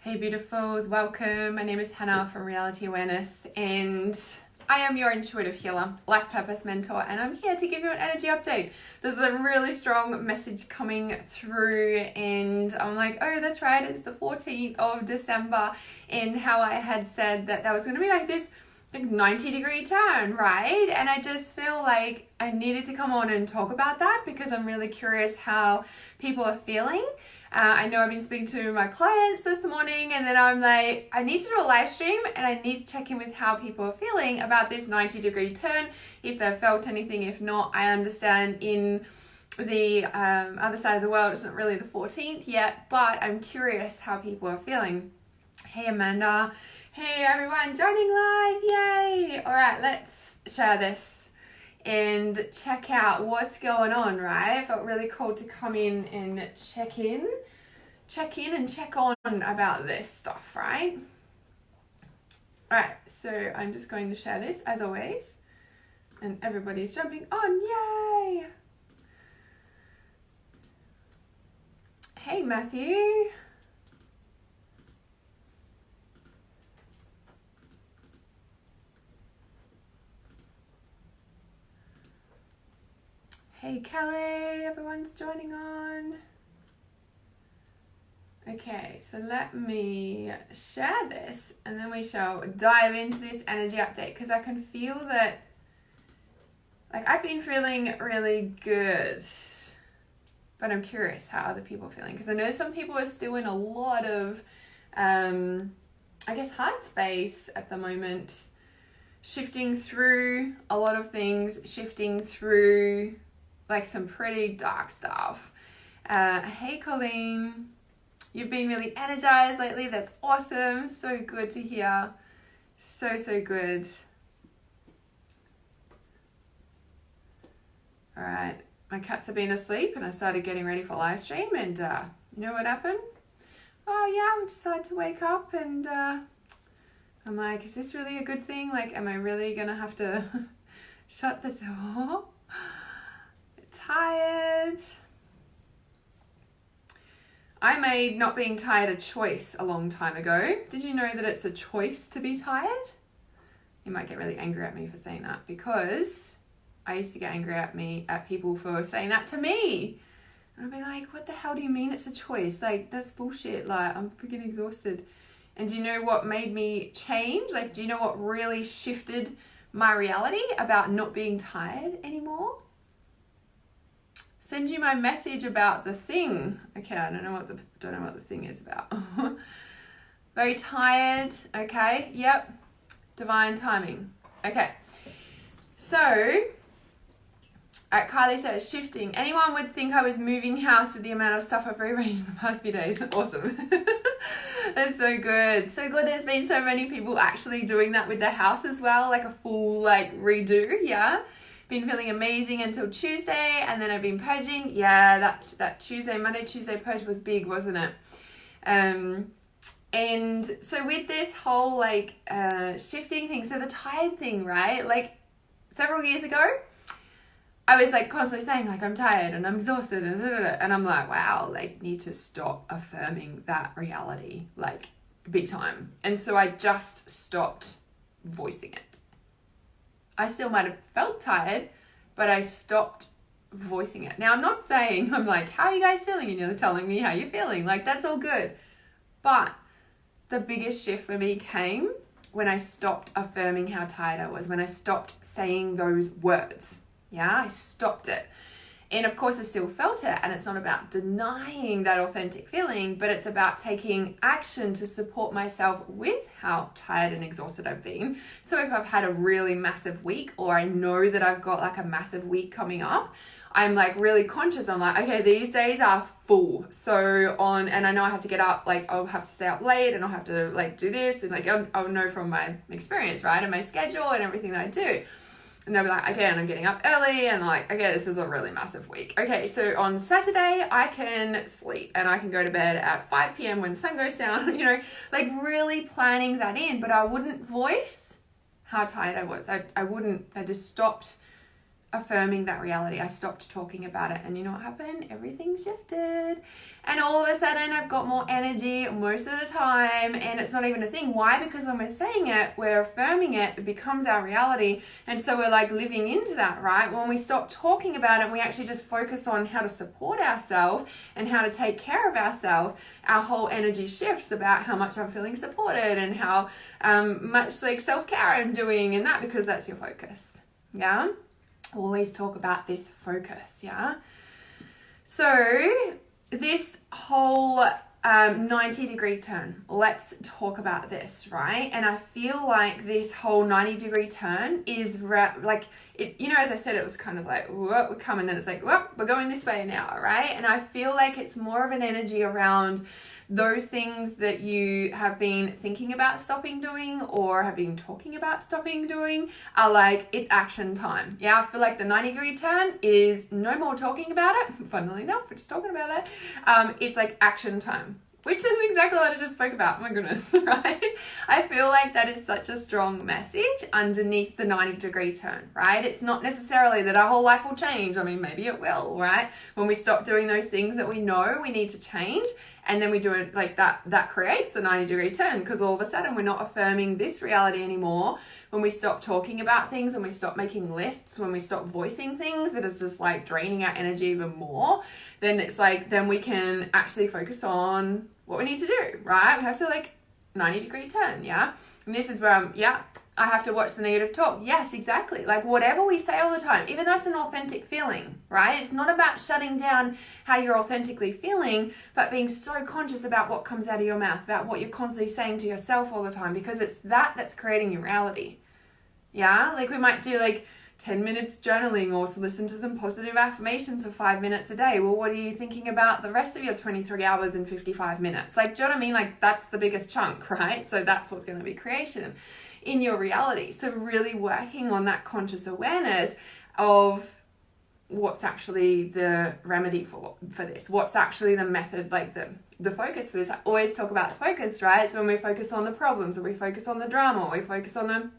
Hey beautifuls, welcome. My name is Hannah from Reality Awareness and I am your intuitive healer, life purpose mentor, and I'm here to give you an energy update. There's a really strong message coming through and I'm like, oh, that's right, it's the 14th of December, and how I had said that there was going to be like this 90-degree turn, right? And I just feel like I needed to come on and talk about that because I'm really curious how people are feeling. I know I've been speaking to my clients this morning, and then I'm like, I need to do a live stream and I need to check in with how people are feeling about this 90-degree turn, if they've felt anything. If not, I understand in the other side of the world, it's not really the 14th yet, but I'm curious how people are feeling. Hey Amanda, hey everyone joining live, yay! All right, let's share this and check out what's going on, right? I felt really cool to come in and check in and check on about this stuff, right? All right, so I'm just going to share this as always, and everybody's jumping on, yay! Hey Matthew. Hey Kelly, everyone's joining on. Okay, so let me share this and then we shall dive into this energy update, because I can feel that, like, I've been feeling really good, but I'm curious how other people are feeling, because I know some people are still in a lot of, I guess, hard space at the moment, shifting through a lot of things, shifting through like some pretty dark stuff. Hey Colleen, you've been really energized lately. That's awesome. So good to hear. So good. All right, my cats have been asleep and I started getting ready for live stream, and you know what happened? Oh yeah, we decided to wake up, and I'm like, is this really a good thing? Like, am I really gonna have to shut the door? Tired. I made not being tired a choice a long time ago. Did you know that it's a choice to be tired? You might get really angry at me for saying that, because I used to get angry at people for saying that to me. And I'd be like, what the hell do you mean it's a choice? Like, that's bullshit. Like, I'm freaking exhausted. And do you know what made me change? Like, do you know what really shifted my reality about not being tired anymore? Send you my message about the thing. Okay, I don't know what the thing is about. Very tired. Okay, yep. Divine timing. Okay. So, Kylie says, shifting. Anyone would think I was moving house with the amount of stuff I've rearranged in the past few days. Awesome. That's so good. So good. There's been so many people actually doing that with their house as well. Like a full redo. Yeah. Been feeling amazing until Tuesday, and then I've been purging. Yeah, that Monday, Tuesday purge was big, wasn't it? And so with this whole shifting thing, so the tired thing, right? Like several years ago, I was like constantly saying like I'm tired and I'm exhausted and I'm like, wow, like need to stop affirming that reality like big time. And so I just stopped voicing it. I still might have felt tired, but I stopped voicing it. Now, I'm not saying, I'm like, how are you guys feeling? And you're telling me how you're feeling. Like, that's all good. But the biggest shift for me came when I stopped affirming how tired I was, when I stopped saying those words. Yeah, I stopped it. And of course, I still felt it. And it's not about denying that authentic feeling, but it's about taking action to support myself with how tired and exhausted I've been. So if I've had a really massive week, or I know that I've got like a massive week coming up, I'm like really conscious. I'm like, okay, these days are full. And I know I have to get up, like I'll have to stay up late and I'll have to like do this. And like, I'll know from my experience, right? And my schedule and everything that I do. And they'll be like, okay, and I'm getting up early, and like, okay, this is a really massive week. Okay, so on Saturday, I can sleep, and I can go to bed at 5 p.m. when the sun goes down, you know, like really planning that in, but I wouldn't voice how tired I was. I just stopped affirming that reality. I stopped talking about it, and you know what happened? Everything shifted, and all of a sudden I've got more energy most of the time, and it's not even a thing. Why? Because when we're saying it, we're affirming it, it becomes our reality, and so we're like living into that, right? When we stop talking about it, we actually just focus on how to support ourselves and how to take care of ourselves. Our whole energy shifts about how much I'm feeling supported and how much like self-care I'm doing, and that, because that's your focus. Yeah, always talk about this focus. Yeah, so this whole 90-degree turn, let's talk about this, right? And I feel like this whole 90-degree turn is like it, you know, as I said, it was kind of like, whoop, we come, and then it's like, whoop, we're going this way now, right? And I feel like it's more of an energy around those things that you have been thinking about stopping doing or have been talking about stopping doing are like, it's action time. Yeah, I feel like the 90-degree turn is no more talking about it. Funnily enough, we're just talking about that. It's like action time, which is exactly what I just spoke about. My goodness, right? I feel like that is such a strong message underneath the 90-degree turn, right? It's not necessarily that our whole life will change. I mean, maybe it will, right? When we stop doing those things that we know we need to change, and then we do it like that, that creates the 90-degree turn, because all of a sudden we're not affirming this reality anymore. When we stop talking about things and we stop making lists, when we stop voicing things that is just like draining our energy even more, then it's like, then we can actually focus on what we need to do, right? We have to like 90-degree turn, yeah? And this is where I have to watch the negative talk. Yes, exactly. Like whatever we say all the time, even though it's an authentic feeling, right? It's not about shutting down how you're authentically feeling, but being so conscious about what comes out of your mouth, about what you're constantly saying to yourself all the time, because it's that's creating your reality. Yeah? Like we might do like 10 minutes journaling or listen to some positive affirmations for 5 minutes a day. Well, what are you thinking about the rest of your 23 hours and 55 minutes? Like, do you know what I mean? Like that's the biggest chunk, right? So that's what's going to be creation in your reality. So really working on that conscious awareness of what's actually the remedy for this, what's actually the method, like the focus for this. I always talk about the focus, right? So when we focus on the problems, or we focus on the drama, or we focus on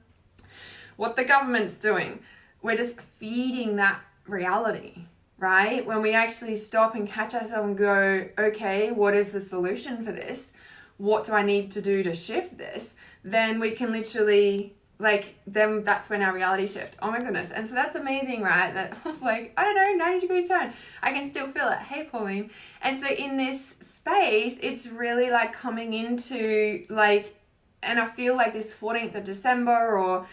what the government's doing, we're just feeding that reality, right? When we actually stop and catch ourselves and go, okay, what is the solution for this? What do I need to do to shift this? Then we can literally, like, then that's when our reality shift. Oh my goodness. And so that's amazing, right? That I was like, I don't know, 90-degree turn. I can still feel it. Hey, Pauline. And so in this space, it's really like coming into like, and I feel like this 14th of December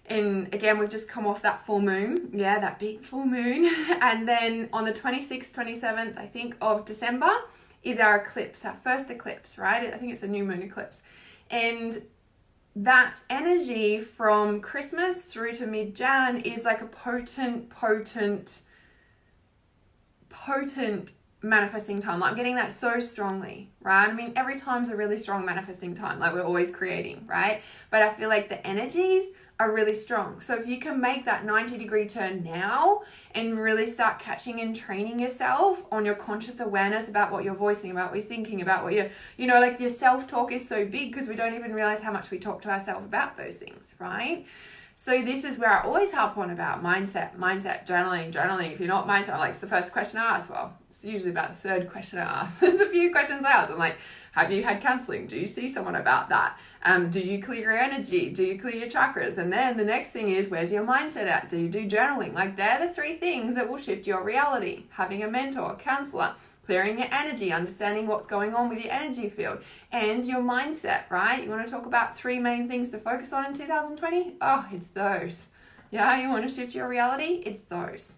and again, we've just come off that full moon. Yeah, that big full moon. And then on the 26th, 27th, I think, of December is our eclipse, our first eclipse, right? I think it's a new moon eclipse. And that energy from Christmas through to mid-Jan is like a potent manifesting time. Like I'm getting that so strongly, right? I mean, every time's a really strong manifesting time. Like we're always creating, right? But I feel like the energies are really strong. So if you can make that 90-degree turn now and really start catching and training yourself on your conscious awareness about what you're voicing, about what you're thinking, about what you're, you know, like your self-talk is so big because we don't even realize how much we talk to ourselves about those things, right? So this is where I always harp on about mindset, journaling. If you're not mindset, like it's the first question I ask. Well, it's usually about the third question I ask. There's a few questions I ask. I'm like, have you had counseling? Do you see someone about that? Do you clear your energy? Do you clear your chakras? And then the next thing is, where's your mindset at? Do you do journaling? Like they're the three things that will shift your reality. Having a mentor, a counselor, clearing your energy, understanding what's going on with your energy field, and your mindset, right? You want to talk about three main things to focus on in 2020? Oh, it's those. Yeah, you want to shift your reality? It's those.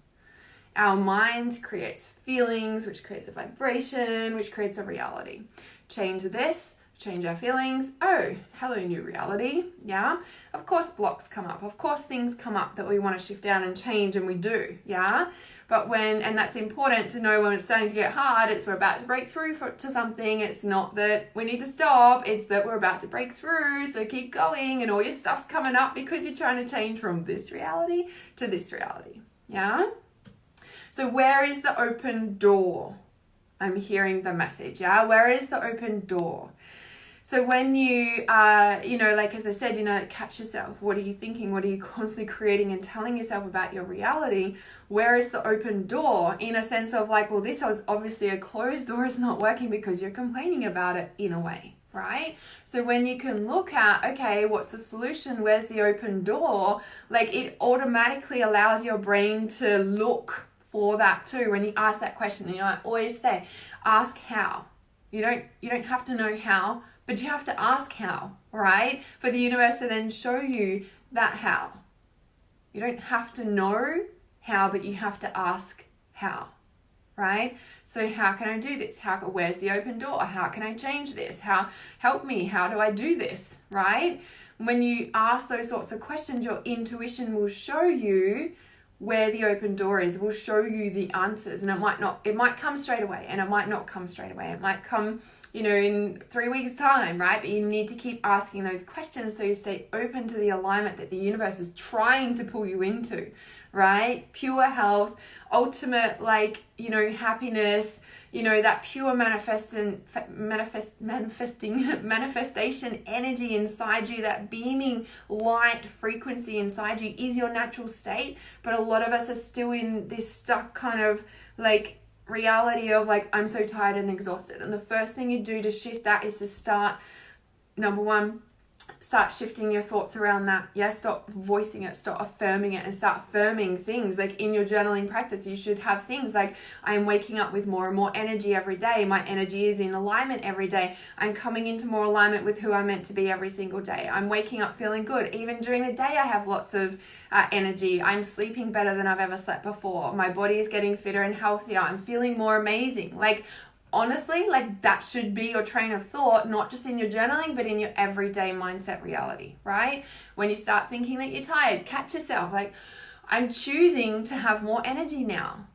Our mind creates feelings, which creates a vibration, which creates a reality. Change this, change our feelings. Oh, hello, new reality. Yeah. Of course, blocks come up. Of course, things come up that we want to shift down and change, and we do. Yeah. But and that's important to know when it's starting to get hard, it's we're about to break through to something. It's not that we need to stop. It's that we're about to break through. So keep going, and all your stuff's coming up because you're trying to change from this reality to this reality. Yeah. So where is the open door? I'm hearing the message. Yeah. Where is the open door? So when you, like as I said, catch yourself. What are you thinking? What are you constantly creating and telling yourself about your reality? Where is the open door, in a sense of like, well, this was obviously a closed door. It's not working because you're complaining about it in a way, right? So when you can look at, okay, what's the solution? Where's the open door? Like, it automatically allows your brain to look for that too. When you ask that question, I always say, ask how. You don't have to know how, but you have to ask how, right? For the universe to then show you that how. You don't have to know how, but you have to ask how, right? So how can I do this? Where's the open door? How can I change this? Help me. How do I do this, right? When you ask those sorts of questions, your intuition will show you where the open door is, will show you the answers. And it might come straight away, and it might not come straight away. It might come, in 3 weeks' time, right? But you need to keep asking those questions so you stay open to the alignment that the universe is trying to pull you into, right? Pure health, ultimate, happiness, that pure manifestation energy inside you, that beaming light frequency inside you is your natural state. But a lot of us are still in this stuck kind of reality of I'm so tired and exhausted. And the first thing you do to shift that is to start, number one, start shifting your thoughts around that. Yeah, stop voicing it, stop affirming it, and start affirming things. In your journaling practice, you should have things like, I am waking up with more and more energy every day. My energy is in alignment every day. I'm coming into more alignment with who I'm meant to be every single day. I'm waking up feeling good. Even during the day, I have lots of energy. I'm sleeping better than I've ever slept before. My body is getting fitter and healthier. I'm feeling more amazing. Honestly, that should be your train of thought, not just in your journaling, but in your everyday mindset reality, right? When you start thinking that you're tired, catch yourself. I'm choosing to have more energy now.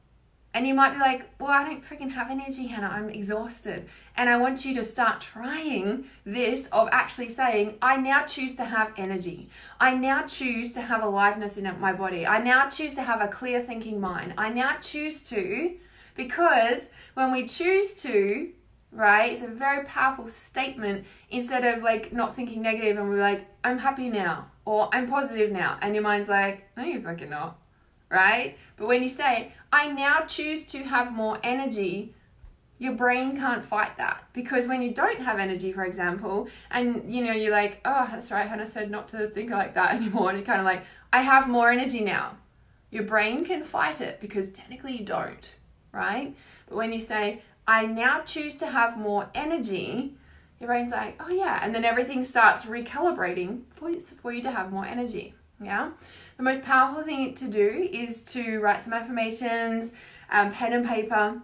And you might be like, well, I don't freaking have energy, Hannah. I'm exhausted. And I want you to start trying this of actually saying, I now choose to have energy. I now choose to have aliveness in my body. I now choose to have a clear thinking mind. I now choose to, because when we choose to, right, it's a very powerful statement. Instead of not thinking negative and we're like, I'm happy now, or I'm positive now. And your mind's like, no, you're fucking not, right? But when you say, I now choose to have more energy, your brain can't fight that. Because when you don't have energy, for example, and you're like, oh, that's right, Hannah said not to think like that anymore. And you're kind of I have more energy now. Your brain can fight it because technically you don't. Right? But when you say, I now choose to have more energy, your brain's like, oh yeah. And then everything starts recalibrating for you to have more energy. Yeah. The most powerful thing to do is to write some affirmations, pen and paper.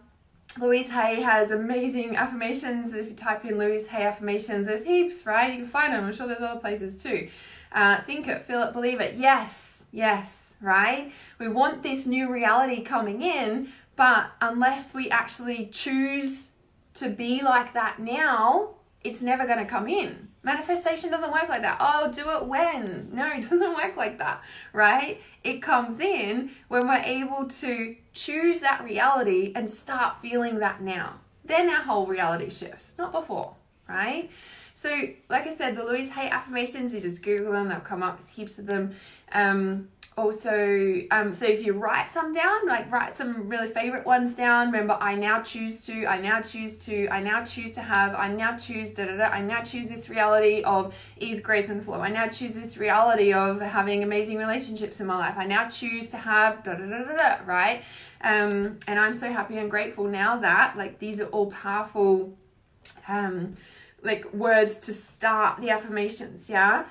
Louise Hay has amazing affirmations. If you type in Louise Hay affirmations, there's heaps, right? You can find them. I'm sure there's other places too. Think it, feel it, believe it. Yes, right? We want this new reality coming in, but unless we actually choose to be like that now, it's never going to come in. Manifestation doesn't work like that. Oh, do it when? No, it doesn't work like that, right? It comes in when we're able to choose that reality and start feeling that now. Then our whole reality shifts, not before, right? So, like I said, the Louise Hay affirmations, you just Google them, they'll come up, there's heaps of them. So if you write some down, write some really favorite ones down. Remember, I now choose to, I now choose to, I now choose to have, I now choose I now choose this reality of ease, grace, and flow. I now choose this reality of having amazing relationships in my life. I now choose to have right? And I'm so happy and grateful now that these are all powerful words to start the affirmations, yeah?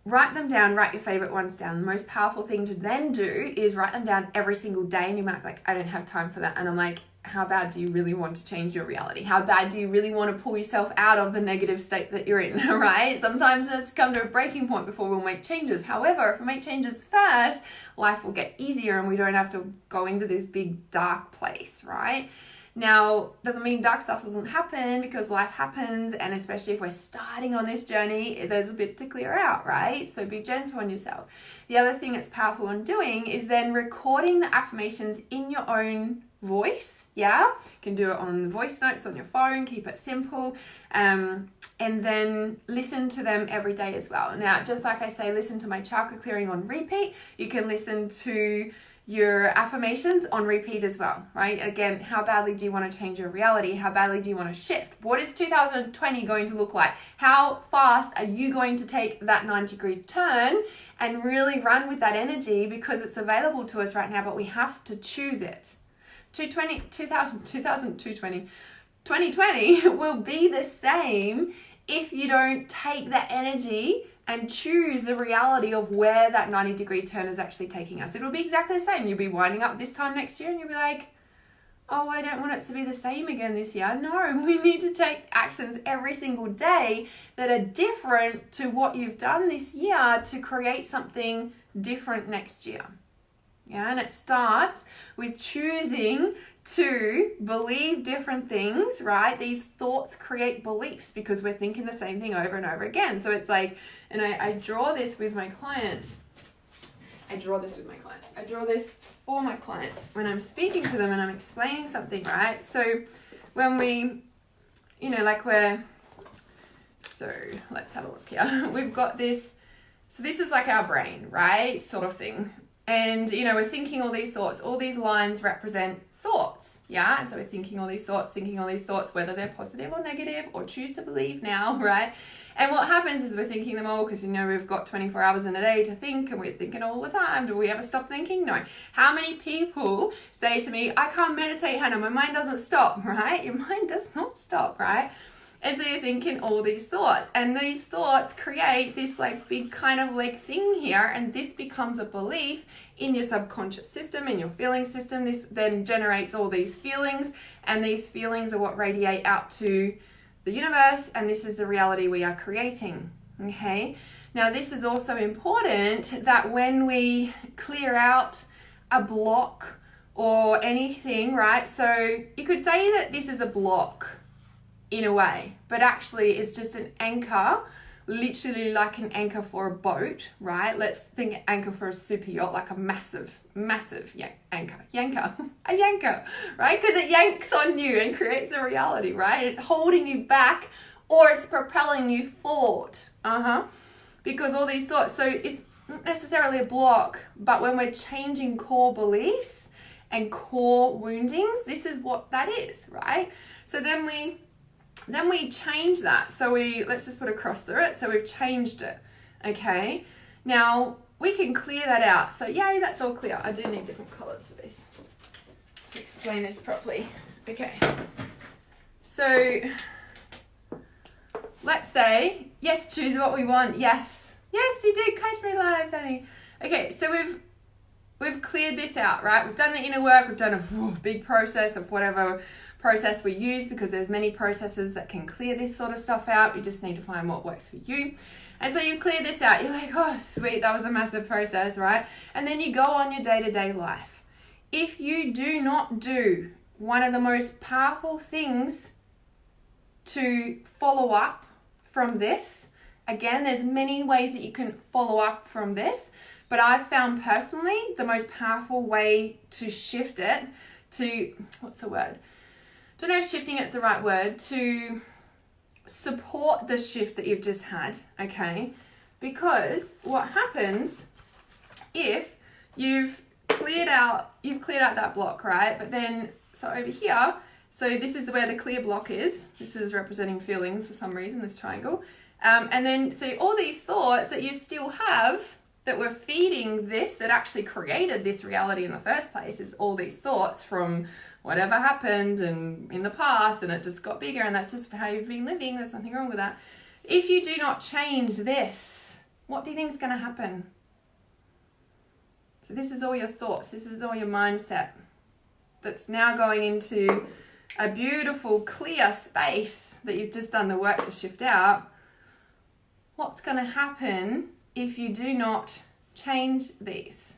Write them down, write your favorite ones down. The most powerful thing to then do is write them down every single day. And you might be like, I don't have time for that. And I'm like, how bad do you really want to change your reality? How bad do you really want to pull yourself out of the negative state that you're in, right? Sometimes it's come to a breaking point before we'll make changes. However, if we make changes first, life will get easier and we don't have to go into this big dark place, right? Now, doesn't mean dark stuff doesn't happen, because life happens, and especially if we're starting on this journey, there's a bit to clear out, right? So be gentle on yourself. The other thing that's powerful on doing is then recording the affirmations in your own voice, yeah? You can do it on the voice notes on your phone, keep it simple. and then listen to them every day as well. Now, just like I say, listen to my chakra clearing on repeat. You can listen to your affirmations on repeat as well, right? Again, how badly do you want to change your reality? How badly do you want to shift? What is 2020 going to look like? How fast are you going to take that 90-degree turn and really run with that energy, because it's available to us right now, but we have to choose it. 2020 will be the same if you don't take that energy and choose the reality of where that 90-degree turn is actually taking us. It will be exactly the same. You'll be winding up this time next year and you'll be like, oh, I don't want it to be the same again this year. No, we need to take actions every single day that are different to what you've done this year to create something different next year. Yeah, and it starts with choosing to believe different things, right? These thoughts create beliefs because we're thinking the same thing over and over again. So it's like, and I draw this with my clients. I draw this for my clients when I'm speaking to them and I'm explaining something, right? So when we, so let's have a look here. We've got this, so this is like our brain, right? Sort of thing. And, we're thinking all these thoughts. All these lines represent thoughts, yeah? And so we're thinking all these thoughts, whether they're positive or negative or choose to believe now, right? And what happens is we're thinking them all because, we've got 24 hours in a day to think and we're thinking all the time. Do we ever stop thinking? No. How many people say to me, I can't meditate, Hannah, my mind doesn't stop, right? Your mind does not stop, right? And so you're thinking all these thoughts, and these thoughts create this big kind of thing here, and this becomes a belief in your subconscious system, in your feeling system. This then generates all these feelings, and these feelings are what radiate out to the universe, and this is the reality we are creating, okay? Now, this is also important that when we clear out a block or anything, right? So you could say that this is a block, in a way, but actually it's just an anchor, literally like an anchor for a boat, right? Let's think anchor for a super yacht, like a massive anchor, a yanker, right? Because it yanks on you and creates a reality, right? It's holding you back or it's propelling you forward, because all these thoughts, so it's not necessarily a block, but when we're changing core beliefs and core woundings, this is what that is, right? So then we change that. So let's just put a cross through it. So we've changed it. Okay. Now we can clear that out. So yay, that's all clear. I do need different colors for this to explain this properly. Okay. So let's say, yes, choose what we want. Yes, you did. Catch me live, Danny. Okay. So we've cleared this out, right? We've done the inner work. We've done a big process of whatever process we use, because there's many processes that can clear this sort of stuff out. You just need to find what works for you. And so you've cleared this out. You're like, oh, sweet, that was a massive process, right? And then you go on your day-to-day life. If you do not do one of the most powerful things to follow up from this, again, there's many ways that you can follow up from this, but I've found personally the most powerful way to shift it to, what's the word? Don't know if shifting it's the right word, to support the shift that you've just had, okay? Because what happens if you've cleared out that block, right? But then, so over here, so this is where the clear block is. This is representing feelings for some reason, this triangle. And then, so all these thoughts that you still have that were feeding this, that actually created this reality in the first place, is all these thoughts from whatever happened and in the past, and it just got bigger, and that's just how you've been living. There's nothing wrong with that. If you do not change this, what do you think is going to happen? So this is all your thoughts. This is all your mindset that's now going into a beautiful, clear space that you've just done the work to shift out. What's going to happen if you do not change these?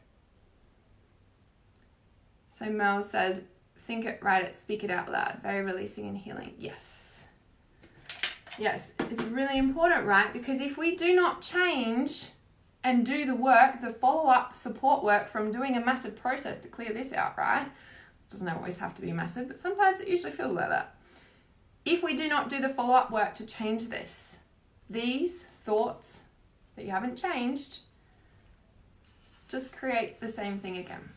So Mel says, think it, write it, speak it out loud. Very releasing and healing. Yes, it's really important, right? Because if we do not change and do the work, the follow-up support work from doing a massive process to clear this out, right? It doesn't always have to be massive, but sometimes it usually feels like that. if we do not do the follow-up work to change this, these thoughts that you haven't changed just create the same thing again.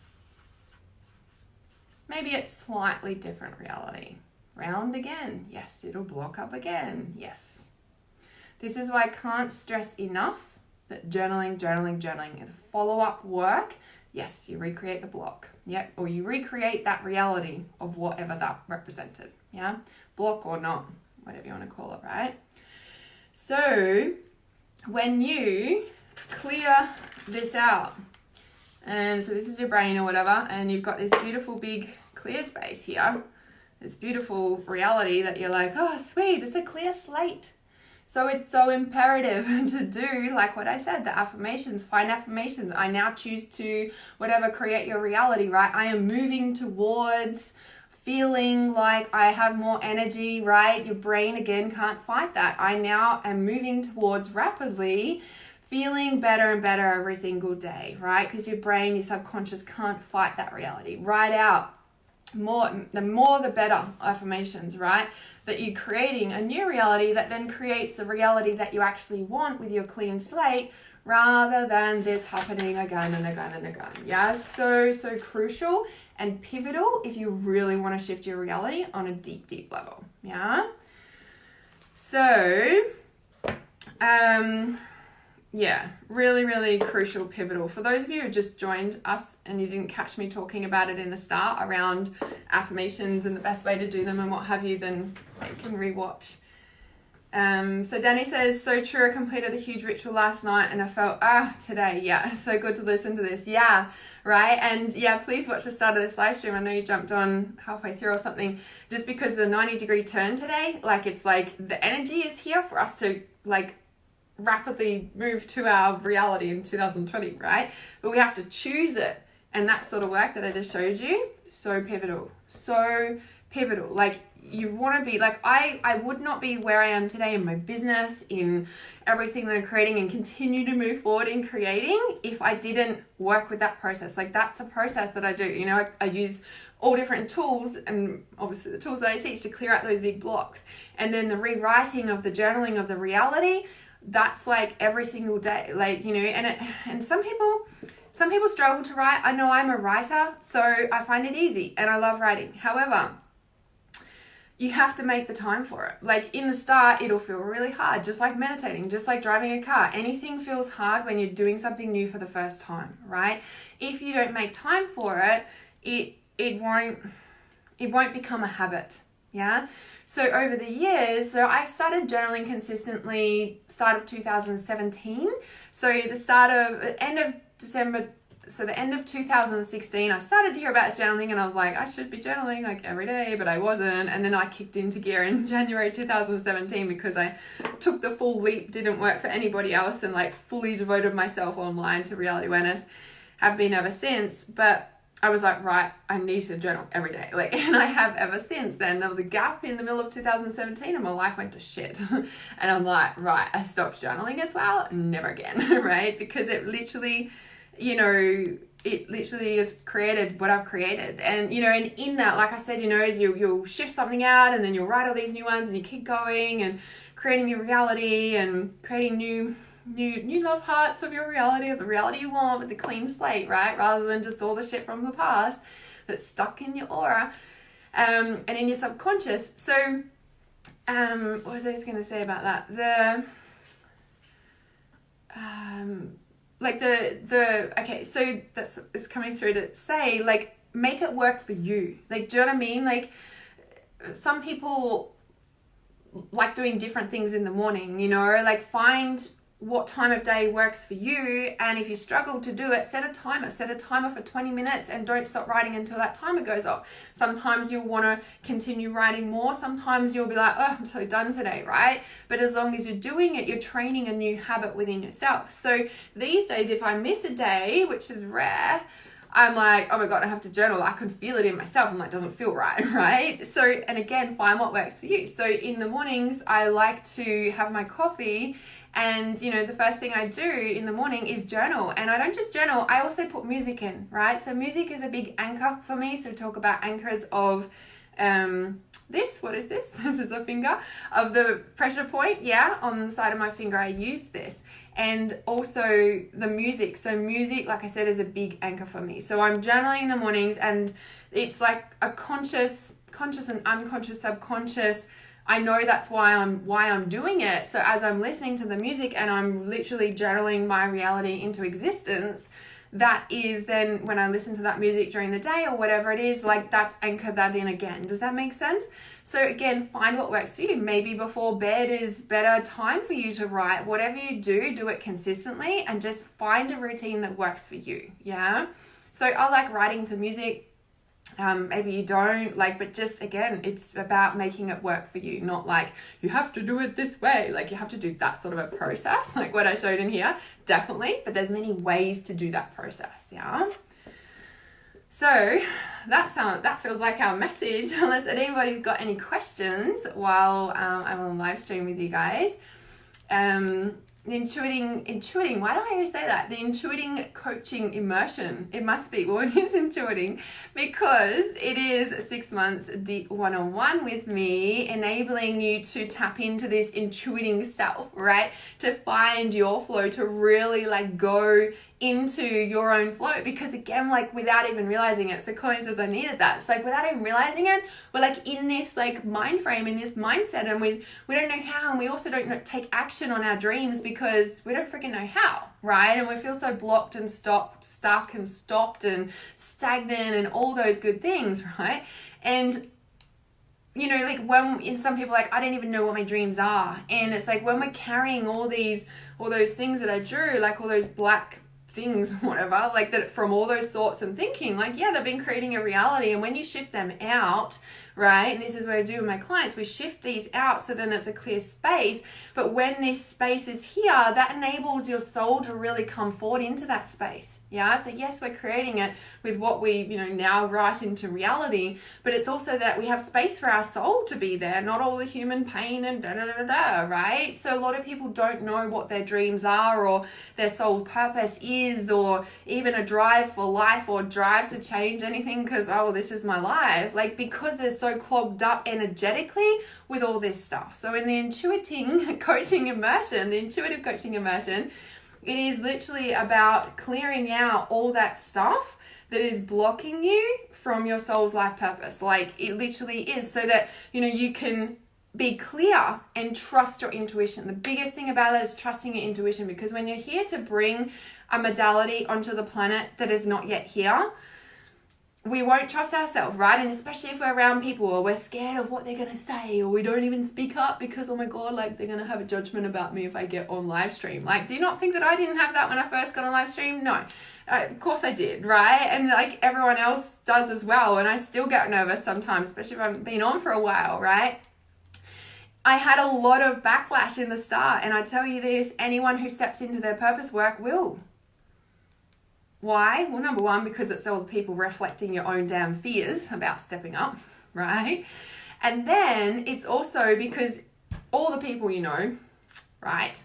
Maybe it's slightly different reality. Round again. Yes, it'll block up again. Yes. This is why I can't stress enough that journaling, the follow-up work, yes, you recreate the block. Yeah, or you recreate that reality of whatever that represented. Yeah, block or not, whatever you want to call it, right? So when you clear this out, and so this is your brain or whatever, and you've got this beautiful big clear space here, this beautiful reality that you're like, oh, sweet, it's a clear slate. So it's so imperative to do, like what I said, the affirmations, find affirmations. I now choose to, whatever, create your reality, right? I am moving towards feeling like I have more energy, right? Your brain, again, can't fight that. I now am moving towards rapidly feeling better and better every single day, right? Because your brain, your subconscious can't fight that reality. Write out the more the better affirmations, right? That you're creating a new reality that then creates the reality that you actually want with your clean slate, rather than this happening again and again and again. Yeah, so crucial and pivotal if you really want to shift your reality on a deep level. Yeah. So, yeah, really crucial, pivotal. For those of you who just joined us and you didn't catch me talking about it in the start around affirmations and the best way to do them and what have you, then you can rewatch. So Danny says, so true, I completed a huge ritual last night and I felt, today, yeah, so good to listen to this. Yeah, right? And yeah, please watch the start of this live stream. I know you jumped on halfway through or something, just because the 90-degree turn today, like it's like the energy is here for us to like rapidly move to our reality in 2020, right? But we have to choose it. And that sort of work that I just showed you, so pivotal. Like you want to be like, I would not be where I am today in my business, in everything that I'm creating and continue to move forward in creating if I didn't work with that process. Like that's a process that I do. You know, I use all different tools, and obviously the tools that I teach to clear out those big blocks. And then the rewriting of the journaling of the reality, that's like every single day. Like, you know, and some people struggle to write. I know I'm a writer, so I find it easy and I love writing. However, you have to make the time for it. Like in the start, it'll feel really hard, just like meditating, just like driving a car. Anything feels hard when you're doing something new for the first time, right? If you don't make time for it, it won't become a habit. Yeah. So over the years, so I started journaling consistently start of 2017. So the end of December, so the end of 2016, I started to hear about journaling and I was like, I should be journaling like every day, but I wasn't. And then I kicked into gear in January 2017 because I took the full leap, didn't work for anybody else, and like fully devoted myself online to reality awareness. Have been ever since, but I was like, right, I need to journal every day. Like, and I have ever since then. There was a gap in the middle of 2017 and my life went to shit. And I'm like, right, I stopped journaling as well. Never again, right? Because it literally, you know, is created what I've created. And, you know, and in that, like I said, you know, is you'll shift something out and then you'll write all these new ones and you keep going and creating your reality and creating new love hearts of your reality, of the reality you want, with the clean slate, right? Rather than just all the shit from the past that's stuck in your aura and in your subconscious. So what was I just going to say about that? Okay, so that's it's coming through to say, like, make it work for you. Like, do you know what I mean? Like, some people like doing different things in the morning, you know, like find what time of day works for you. And if you struggle to do it, set a timer for 20 minutes and don't stop writing until that timer goes off. Sometimes you'll want to continue writing more. Sometimes you'll be like, oh, I'm so done today, right? But as long as you're doing it, you're training a new habit within yourself. So these days, if I miss a day, which is rare, I'm like, oh my God, I have to journal. I can feel it in myself. I'm like, doesn't feel right, right? So, and again, find what works for you. So in the mornings, I like to have my coffee. And, you know, the first thing I do in the morning is journal. And I don't just journal, I also put music in, right? So music is a big anchor for me. So talk about anchors of this, what is this? This is a finger of the pressure point. Yeah, on the side of my finger, I use this. And also the music. So music, like I said, is a big anchor for me. So I'm journaling in the mornings, and it's like a conscious and unconscious, subconscious. I know that's why I'm doing it. So as I'm listening to the music and I'm literally journaling my reality into existence, that is then when I listen to that music during the day or whatever it is, like that's anchor that in again. Does that make sense? So again, find what works for you. Maybe before bed is better time for you to write. Whatever you do it consistently and just find a routine that works for you. Yeah. So I like writing to music. Maybe you don't like, but just again, it's about making it work for you, not like you have to do it this way, like you have to do that sort of a process like what I showed in here, definitely, but there's many ways to do that process. Yeah. So that feels like our message, unless anybody's got any questions while I'm on live stream with you guys. The intuiting, why do I always say that? The intuiting coaching immersion. It must be, well, it is intuiting because it is 6 months deep one-on-one with me, enabling you to tap into this intuiting self, right? To find your flow, to really like go into your own flow, because again, like without even realizing it, so Colleen says I needed that. It's like without even realizing it, we're like in this like mind frame, in this mindset, and we don't know how, and we also don't take action on our dreams because we don't freaking know how, right? And we feel so blocked and stuck and stopped and stagnant and all those good things, right? And you know, like when in some people like, I don't even know what my dreams are. And it's like when we're carrying all those things that I drew, like all those black things, whatever, like that from all those thoughts and thinking, like, yeah, they've been creating a reality. And when you shift them out, right, and this is what I do with my clients, we shift these out so then it's a clear space. But when this space is here, that enables your soul to really come forward into that space. Yeah, so yes, we're creating it with what we, you know, now write into reality, but it's also that we have space for our soul to be there, not all the human pain and right? So a lot of people don't know what their dreams are or their soul purpose is, or even a drive for life or drive to change anything because, oh, this is my life. Like, because they're so clogged up energetically with all this stuff. So in the intuitive coaching immersion, it is literally about clearing out all that stuff that is blocking you from your soul's life purpose. Like, it literally is, so that, you know, you can be clear and trust your intuition. The biggest thing about it is trusting your intuition, because when you're here to bring a modality onto the planet that is not yet here, we won't trust ourselves, right? And especially if we're around people or we're scared of what they're going to say, or we don't even speak up because, oh my God, like they're going to have a judgment about me if I get on live stream. Like, do you not think that I didn't have that when I first got on live stream? No, of course I did, right? And like everyone else does as well. And I still get nervous sometimes, especially if I've been on for a while, right? I had a lot of backlash in the start. And I tell you this, anyone who steps into their purpose work will. Why? Well, number one, because it's all the people reflecting your own damn fears about stepping up, right? And then it's also because all the people you know, right,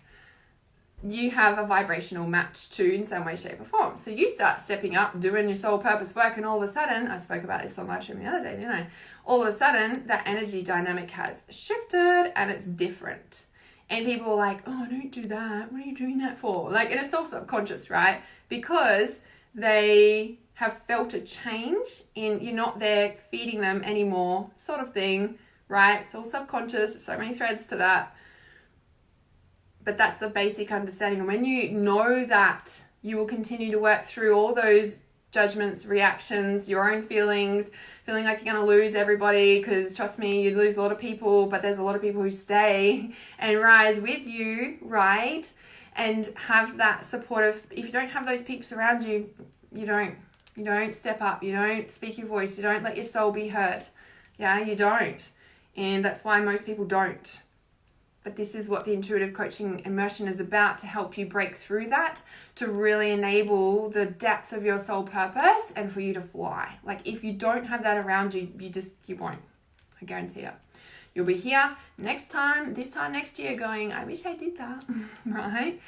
you have a vibrational match to in some way, shape or form. So you start stepping up, doing your soul purpose work, and all of a sudden, I spoke about this on live stream the other day, didn't I? All of a sudden, that energy dynamic has shifted and it's different. And people are like, oh, don't do that. What are you doing that for? Like, and it's all subconscious, right? Because they have felt a change in, you're not there feeding them anymore, sort of thing, right? It's all subconscious. There's so many threads to that. But that's the basic understanding. And when you know that, you will continue to work through all those judgments, reactions, your own feelings, feeling like you're going to lose everybody, because trust me, you lose a lot of people, but there's a lot of people who stay and rise with you, right? And have that supportive. If you don't have those peeps around you, you don't step up, you don't speak your voice, you don't let your soul be heard. Yeah, you don't. And that's why most people don't. But this is what the intuitive coaching immersion is about, to help you break through that, to really enable the depth of your soul purpose and for you to fly. Like, if you don't have that around you, you won't. I guarantee it. You'll be here this time next year going, I wish I did that, right?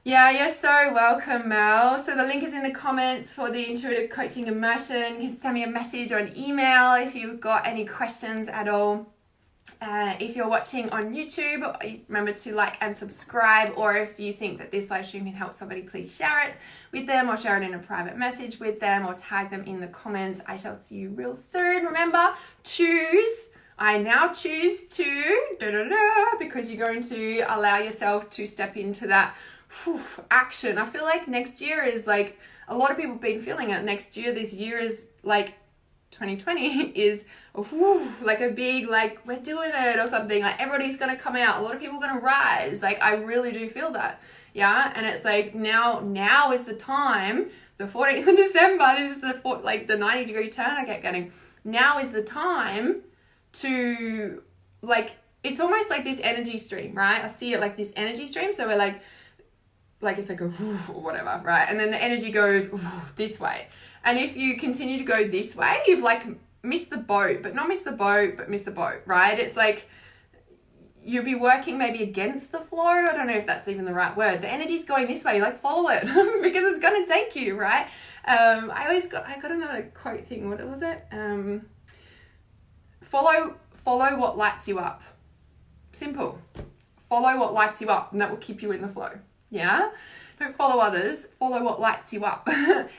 Yeah, you're so welcome, Mel. So the link is in the comments for the intuitive coaching immersion. You can send me a message or an email if you've got any questions at all. If you're watching on YouTube, remember to like and subscribe, or if you think that this live stream can help somebody, please share it with them or share it in a private message with them or tag them in the comments. I shall see you real soon. Remember, choose. I now choose to, because you're going to allow yourself to step into that action. I feel like next year is like, a lot of people have been feeling it. Next year, this year is like, 2020 is like a big, like, we're doing it or something, like everybody's gonna come out, a lot of people are gonna rise. Like, I really do feel that. Yeah. And it's like now is the time. The 14th of December, this is the 90-degree turn I kept getting. Now is the time to, like, it's almost like this energy stream, right? I see it like this energy stream. So we're like it's like a or whatever, right? And then the energy goes this way. And if you continue to go this way, you've like missed the boat, but not missed the boat, but missed the boat, right? It's like you'll be working maybe against the flow. I don't know if that's even the right word. The energy's going this way, like follow it because it's going to take you, right? I got another quote thing. What was it? Follow what lights you up. Simple. Follow what lights you up, and that will keep you in the flow. Yeah? Don't follow others, follow what lights you up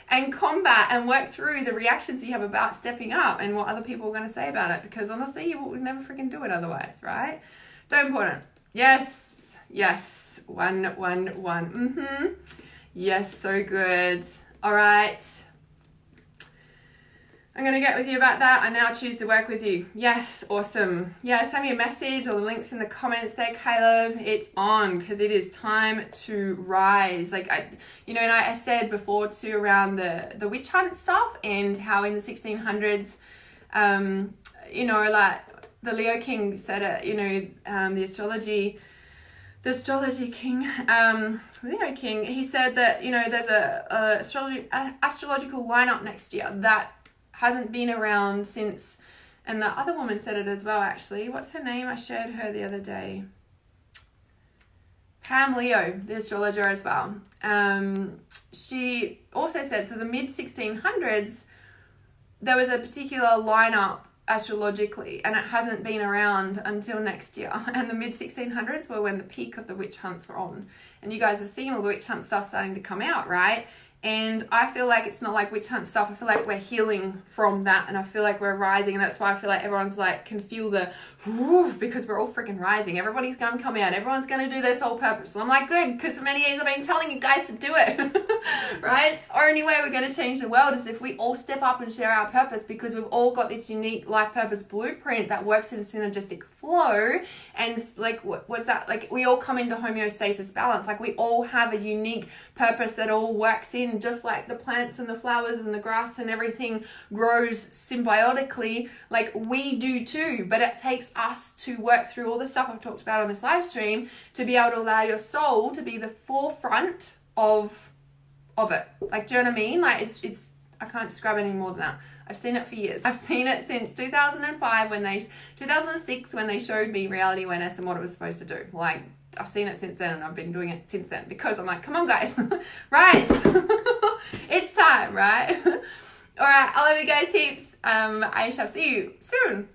and combat and work through the reactions you have about stepping up and what other people are going to say about it, because honestly, you will never freaking do it otherwise, right? So important. Yes. 1. Yes, so good. All right. I'm going to get with you about that. I now choose to work with you. Yes, awesome. Yeah, send me a message or the links in the comments there, Caleb. It's on, because it is time to rise. Like, I said before too around the witch hunt stuff and how in the 1600s, like the Leo King said it, the astrology king, Leo King, he said that, there's a astrological lineup next year that hasn't been around since, and the other woman said it as well, actually. What's her name? I shared her the other day. Pam Leo, the astrologer as well. She also said, so the mid-1600s, there was a particular lineup astrologically, and it hasn't been around until next year. And the mid-1600s were when the peak of the witch hunts were on. And you guys have seen all the witch hunt stuff starting to come out, right? And I feel like it's not like witch hunt stuff. I feel like we're healing from that, and I feel like we're rising, and that's why I feel like everyone's like can feel the whoo, because we're all freaking rising. Everybody's going to come out. Everyone's going to do their soul purpose. And I'm like, good, because for many years I've been telling you guys to do it, right? It's the only way we're going to change the world is if we all step up and share our purpose, because we've all got this unique life purpose blueprint that works in synergistic flow. And like, what's that? Like, we all come into homeostasis balance. Like, we all have a unique purpose that all works in, just like the plants and the flowers and the grass and everything grows symbiotically, like we do too. But it takes us to work through all the stuff I've talked about on this live stream to be able to allow your soul to be the forefront of it. Like, do you know what I mean? Like, it's I can't describe it any more than that. I've seen it for years. I've seen it since 2006 when they showed me reality awareness and what it was supposed to do. Like, I've seen it since then, and I've been doing it since then, because I'm like, come on guys, rise. It's time, right? All right, I love you guys heaps. I shall see you soon.